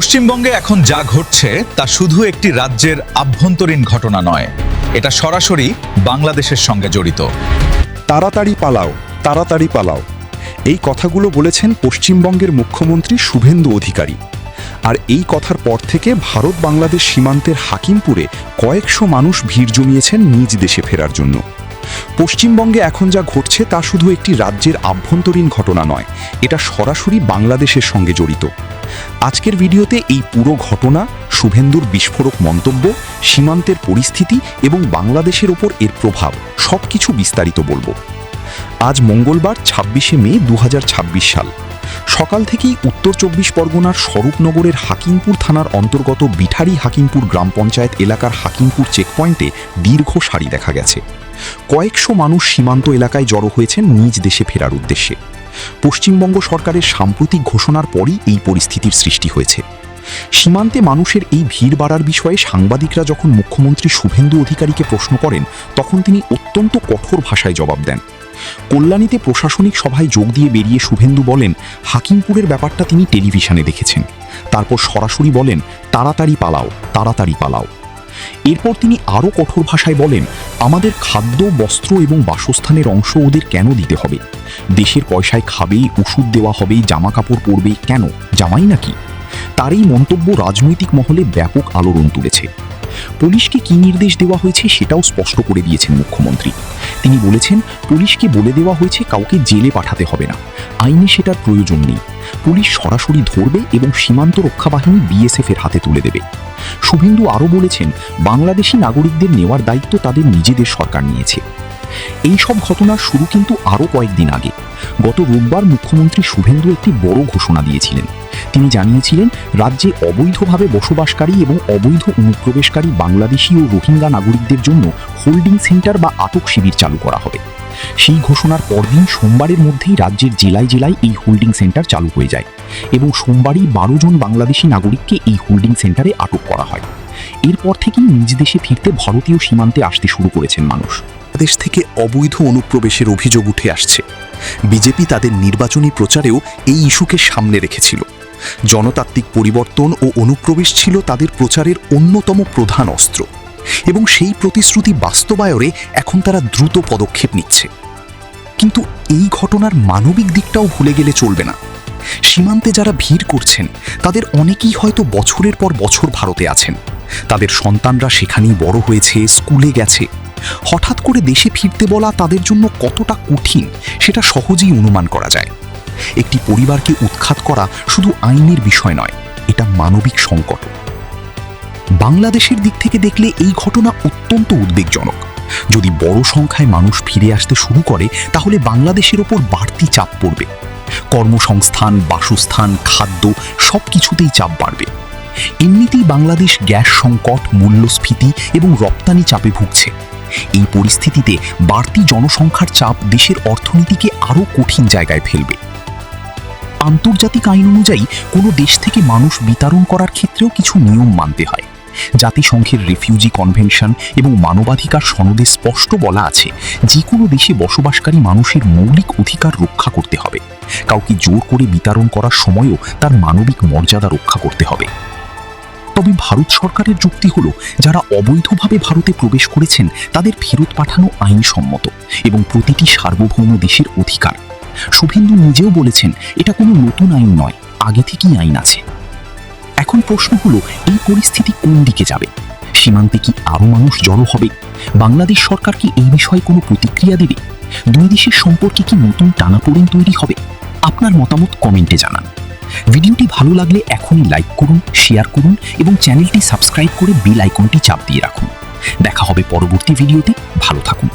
পশ্চিমবঙ্গে এখন যা ঘটছে তা শুধু একটি রাজ্যের আভ্যন্তরীণ ঘটনা নয়, এটা সরাসরি বাংলাদেশের সঙ্গে জড়িত। তাড়াতাড়ি পালাও, তাড়াতাড়ি পালাও, এই কথাগুলো বলেছেন পশ্চিমবঙ্গের মুখ্যমন্ত্রী শুভেন্দু অধিকারী। আর এই কথার পর থেকে ভারত বাংলাদেশ সীমান্তের হাকিমপুরে কয়েকশো মানুষ ভিড় জমিয়েছেন নিজ দেশে ফেরার জন্য। পশ্চিমবঙ্গে এখন যা ঘটছে তা শুধু একটি রাজ্যের আভ্যন্তরীণ ঘটনা নয়, এটা সরাসরি বাংলাদেশের সঙ্গে জড়িত। আজকের ভিডিওতে এই পুরো ঘটনা, শুভেন্দুর বিস্ফোরক মন্তব্য, সীমান্তের পরিস্থিতি এবং বাংলাদেশের ওপর এর প্রভাব সবকিছু বিস্তারিত বলবো। আজ মঙ্গলবার ২৬শে মে ২০২৬ সাল। সকাল থেকেই উত্তর চব্বিশ পরগনার স্বরূপনগরের হাকিমপুর থানার অন্তর্গত বিঠারি হাকিমপুর গ্রাম পঞ্চায়েত এলাকার হাকিমপুর চেকপয়েন্টে দীর্ঘ সারি দেখা গেছে। কয়েকশো মানুষ সীমান্ত এলাকায় জড়ো হয়েছেন নিজ দেশে ফেরার উদ্দেশ্যে। পশ্চিমবঙ্গ সরকারের সাম্প্রতিক ঘোষণার পরই এই পরিস্থিতির সৃষ্টি হয়েছে। সীমান্তে মানুষের এই ভিড় বাড়ার বিষয়ে সাংবাদিকরা যখন মুখ্যমন্ত্রী শুভেন্দু অধিকারীকে প্রশ্ন করেন, তখন তিনি অত্যন্ত কঠোর ভাষায় জবাব দেন। কল্যাণীতে প্রশাসনিক সভায় যোগ দিয়ে বেরিয়ে শুভেন্দু বলেন, হাকিমপুরের ব্যাপারটা তিনি টেলিভিশনে দেখেছেন। তারপর সরাসরি বলেন, তাড়াতাড়ি পালাও, তাড়াতাড়ি পালাও। এরপর তিনি আরও কঠোর ভাষায় বলেন, আমাদের খাদ্য, বস্ত্র এবং বাসস্থানের অংশ ওদের কেন দিতে হবে? দেশের পয়সায় খাবে, ওষুধ দেওয়া হবে, জামা কাপড় পরবে, কেন জামাই নাকি? তার এই মন্তব্য রাজনৈতিক মহলে ব্যাপক আলোড়ন তুলেছে। পুলিশকে কী নির্দেশ দেওয়া হয়েছে সেটাও স্পষ্ট করে দিয়েছেন মুখ্যমন্ত্রী। তিনি বলেছেন, পুলিশকে বলে দেওয়া হয়েছে কাউকে জেলে পাঠাতে হবে না, আইনে সেটার প্রয়োজন নেই। পুলিশ সরাসরি ধরবে এবং সীমান্ত রক্ষা বাহিনী বিএসএফ এর হাতে তুলে দেবে। শুভেন্দু আরও বলেছেন, বাংলাদেশি নাগরিকদের নেওয়ার দায়িত্ব তাদের নিজেদের সরকার নিয়েছে। এই সব ঘটনার শুরু কিন্তু আরও কয়েকদিন আগে। গত রোববার মুখ্যমন্ত্রী শুভেন্দু একটি বড় ঘোষণা দিয়েছিলেন। তিনি জানিয়েছিলেন, রাজ্যে অবৈধভাবে বসবাসকারী এবং অবৈধ অনুপ্রবেশকারী বাংলাদেশি ও রোহিঙ্গা নাগরিকদের জন্য হোল্ডিং সেন্টার বা আটক শিবির চালু করা হবে। সেই ঘোষণার পরদিন সোমবারের মধ্যেই রাজ্যের জেলায় জেলায় এই হোল্ডিং সেন্টার চালু হয়ে যায় এবং সোমবারই ১২ জন বাংলাদেশি নাগরিককে এই হোল্ডিং সেন্টারে আটক করা হয়। এরপর থেকেই নিজ দেশে ফিরতে ভারতীয় সীমান্তে আসতে শুরু করেছেন মানুষ। দেশ থেকে অবৈধ অনুপ্রবেশের অভিযোগ উঠে আসছে। বিজেপি তাদের নির্বাচনী প্রচারেও এই ইস্যুকে সামনে রেখেছিল। জনতান্ত্রিক পরিবর্তন ও অনুপ্রবেশ ছিল তাদের প্রচারের অন্যতম প্রধান অস্ত্র, এবং সেই প্রতিশ্রুতি বাস্তবায়নে এখন তারা দ্রুত পদক্ষেপ নিচ্ছে। কিন্তু এই ঘটনার মানবিক দিকটাও ভুলে গেলে চলবে না। সীমান্তে যারা ভিড় করছেন তাদের অনেকেই হয়তো বছরের পর বছর ভারতে আছেন। তাদের সন্তানরা সেখানেই বড় হয়েছে, স্কুলে গেছে। হঠাৎ করে দেশে ফিরতে বলা তাদের জন্য কতটা কঠিন সেটা সহজেই অনুমান করা যায়। একটি পরিবারকে উৎখাত করা শুধু আইনের বিষয় নয়, এটা মানবিক সংকট। বাংলাদেশের দিক থেকে দেখলে এই ঘটনা অত্যন্ত উদ্বেগজনক। যদি বড় সংখ্যায় মানুষ ফিরে আসতে শুরু করে, তাহলে বাংলাদেশের ওপর বাড়তি চাপ পড়বে। কর্মসংস্থান, বাসস্থান, খাদ্য সবকিছুতেই চাপ বাড়বে। এমনিতেই বাংলাদেশ গ্যাস সংকট, মূল্যস্ফীতি এবং রপ্তানি চাপে ভুগছে। এই পরিস্থিতিতে বাড়তি জনসংখ্যার চাপ দেশের অর্থনীতিকে আরও কঠিন জায়গায় ফেলবে। আন্তর্জাতিক আইন অনুযায়ী কোনো দেশ থেকে মানুষ বিতাড়ন করার ক্ষেত্রেও কিছু নিয়ম মানতে হয়। জাতিসংঘের রিফিউজি কনভেনশন এবং মানবাধিকার সনদে স্পষ্ট বলা আছে, যে কোনো দেশে বসবাসকারী মানুষের মৌলিক অধিকার রক্ষা করতে হবে। কাউকে জোর করে বিতাড়ন করার সময়ও তার মানবিক মর্যাদা রক্ষা করতে হবে। তবে ভারত সরকারের যুক্তি হলো, যারা অবৈধভাবে ভারতে প্রবেশ করেছেন তাদের ফেরত পাঠানো আইনসম্মত এবং প্রতিটি সার্বভৌম দেশের অধিকার। শুভেন্দু নিজেও বলেছেন, এটা কোনো নতুন আইন নয়, আগে থেকেই আইন আছে। এখন প্রশ্ন হলো, এই পরিস্থিতি কোন দিকে যাবে? সীমান্তে কি আরও মানুষ জড়ো হবে? বাংলাদেশ সরকার কি এই বিষয়ে কোনো প্রতিক্রিয়া দেবে? দুই দেশের সম্পর্কে কি নতুন টানাপোড়েন তৈরি হবে? আপনার মতামত কমেন্টে জানান। ভিডিওটি ভালো লাগলে এখনই লাইক করুন, শেয়ার করুন এবং চ্যানেলটি সাবস্ক্রাইব করে বেল আইকনটি চাপ দিয়ে রাখুন। দেখা হবে পরবর্তী ভিডিওতে। ভালো থাকুন।